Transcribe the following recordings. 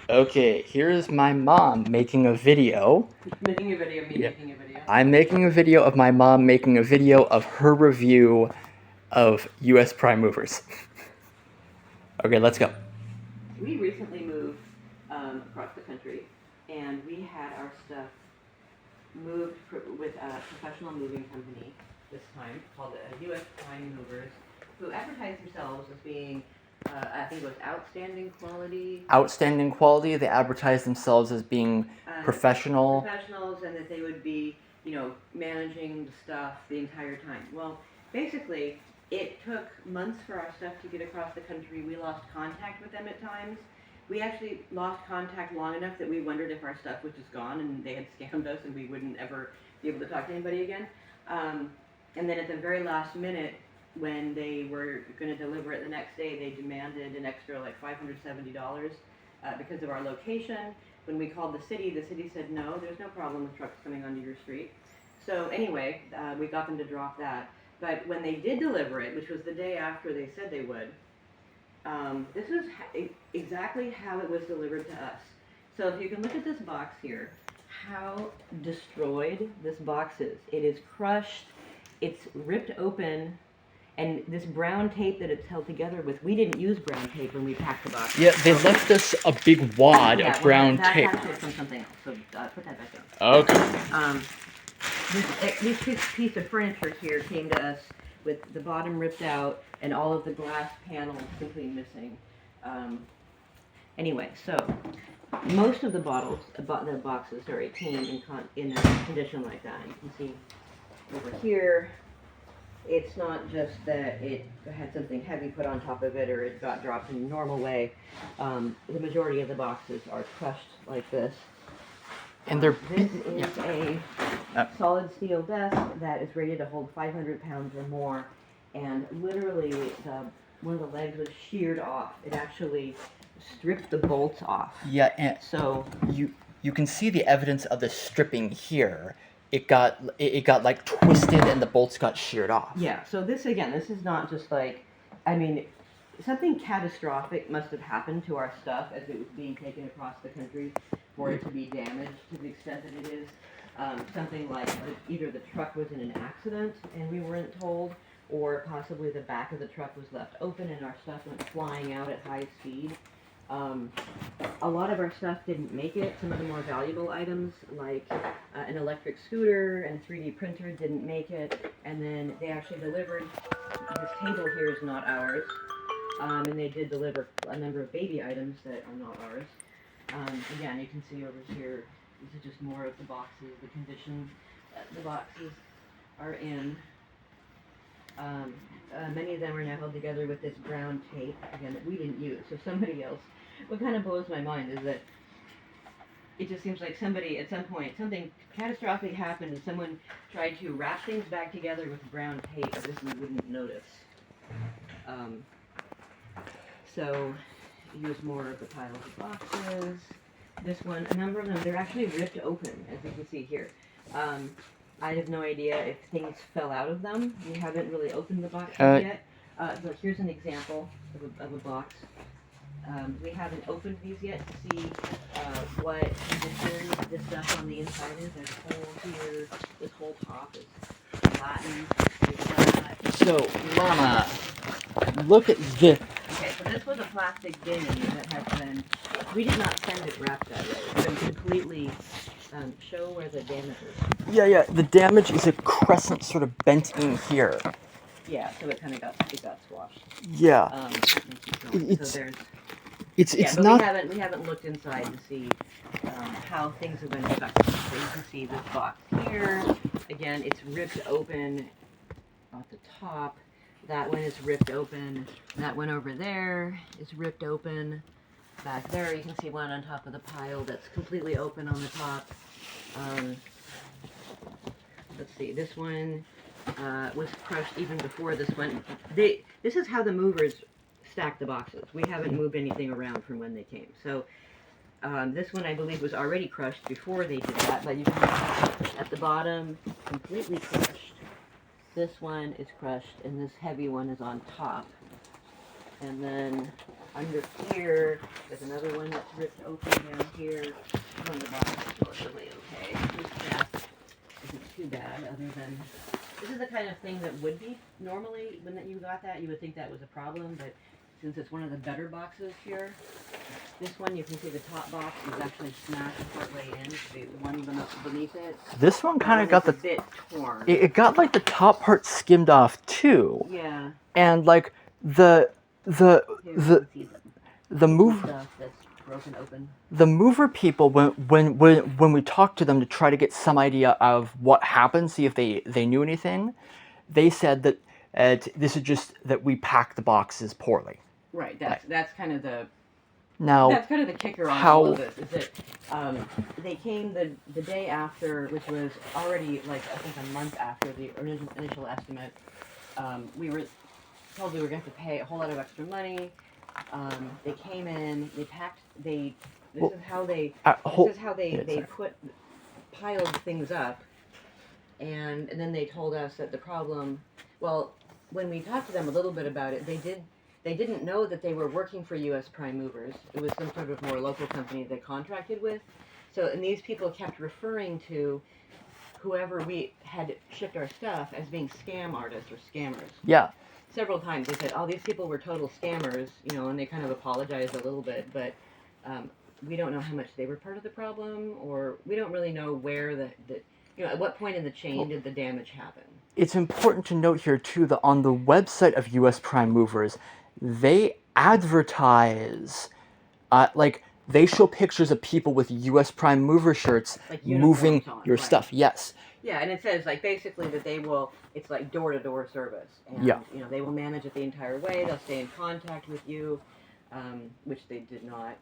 Okay, here's my mom making a video. Making a video, Yeah. making a video. I'm making a video of my mom making a video of her review of U.S. prime movers. Okay, let's go. We recently moved across the country, and we had our stuff moved with a professional moving company this time called U.S. Prime Movers, who advertise themselves as being, I think it was outstanding quality. Outstanding quality. They advertise themselves as being professional. Professionals, and that they would be, managing the stuff the entire time. Well, basically, it took months for our stuff to get across the country. We lost contact with them at times. We actually lost contact long enough that we wondered if our stuff was just gone and they had scammed us and we wouldn't ever be able to talk to anybody again. And then at the very last minute, when they were going to deliver it the next day, they demanded an extra like $570 because of our location. When we called the city said, no, there's no problem with trucks coming onto your street. So anyway, we got them to drop that. But when they did deliver it, which was the day after they said they would, this is exactly how it was delivered to us. So if you can look at this box here, how destroyed this box is. It is crushed, it's ripped open, and this brown tape that it's held together with, we didn't use brown tape when we packed the box. Yeah, they left us a big wad of brown tape. That's actually from something else, so put that back down. Okay. This piece of furniture here came to us with the bottom ripped out and all of the glass panels simply missing. Anyway, so most of the boxes, came in a condition like that. You can see over here, it's not just that it had something heavy put on top of it or it got dropped in a normal way. The majority of the boxes are crushed like this. And they're This is a solid steel desk that is rated to hold 500 pounds or more, and literally one of the legs was sheared off. It actually stripped the bolts off. Yeah, and so you can see the evidence of the stripping here. It got like twisted and the bolts got sheared off. Yeah, so this is not just like, something catastrophic must have happened to our stuff as it was being taken across the country for it to be damaged to the extent that it is. Something like either the truck was in an accident and we weren't told, or possibly the back of the truck was left open and our stuff went flying out at high speed. A lot of our stuff didn't make it. Some of the more valuable items, like an electric scooter and 3D printer, didn't make it. And then they actually delivered, this table here is not ours. And they did deliver a number of baby items that are not ours. Again, you can see over here, this is just more of the boxes, the condition the boxes are in. Many of them are now held together with this brown tape, again, that we didn't use, so somebody else. What kind of blows my mind is that it just seems like somebody, at some point, something catastrophic happened and someone tried to wrap things back together with brown tape as if we wouldn't notice. So, here's more of the piles of boxes. This one, a number of them, they're actually ripped open, as you can see here. I have no idea if things fell out of them. We haven't really opened the boxes yet. But here's an example of a box. We haven't opened these yet to see what condition this stuff on the inside is. There's holes here. This whole top is flattened. So, Mama, look at this. Okay, so this was a plastic bin that has been, we did not send it wrapped that way. It's been completely, show where the damage is. Yeah, the damage is a crescent sort of bent in here. Yeah, so it kind of got squashed. Yeah. It's not. We haven't looked inside to see how things have been affected. So you can see this box here. Again, it's ripped open at the top. That one is ripped open. That one over there is ripped open. Back there, you can see one on top of the pile that's completely open on the top. Let's see, this one was crushed even before this one. This is how the movers stack the boxes. We haven't moved anything around from when they came. So this one, I believe, was already crushed before they did that, but you can see at the bottom, completely crushed. This one is crushed, and this heavy one is on top. And then under here, there's another one that's ripped open down here. On the bottom is relatively okay. This crack isn't too bad, other than this is the kind of thing that would be normally when you got that, you would think that was a problem, but since it's one of the better boxes here, this one you can see the top box is actually smashed partway in. The one beneath it. This one kind of got a bit torn. It got like the top part skimmed off too. Yeah. And like the move. Stuff that's broken open. The mover people, when we talked to them to try to get some idea of what happened, see if they knew anything, they said that this is just that we packed the boxes poorly. Right. That's kind of the now. That's kind of the kicker on all of this. Is that they came the day after, which was already like I think a month after the initial estimate. We were told we were going to have to pay a whole lot of extra money. They came in, they packed, this is how they piled things up, and then they told us that the problem, well, when we talked to them a little bit about it, they didn't know that they were working for U.S. prime movers. It was some sort of more local company they contracted with. So, and these people kept referring to whoever we had shipped our stuff as being scam artists or scammers. Yeah. Several times they said, "Oh, these people were total scammers," and they kind of apologized a little bit, but we don't know how much they were part of the problem, or we don't really know where at what point in the chain did the damage happen. It's important to note here too that on the website of U.S. Prime Movers, they advertise, like they show pictures of people with U.S. Prime Mover shirts like moving your right. stuff. Yes. Yeah, and it says like basically that it's like door-to-door service, and yeah. They will manage it the entire way. They'll stay in contact with you, which they did not.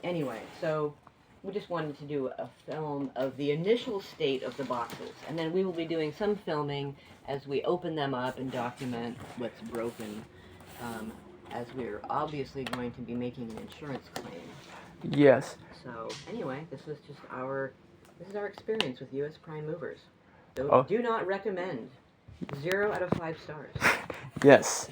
Anyway, so we just wanted to do a film of the initial state of the boxes, and then we will be doing some filming as we open them up and document what's broken, as we're obviously going to be making an insurance claim. Yes. So anyway, this is our experience with U.S. prime movers. So do not recommend. 0 out of 5 stars. Yes.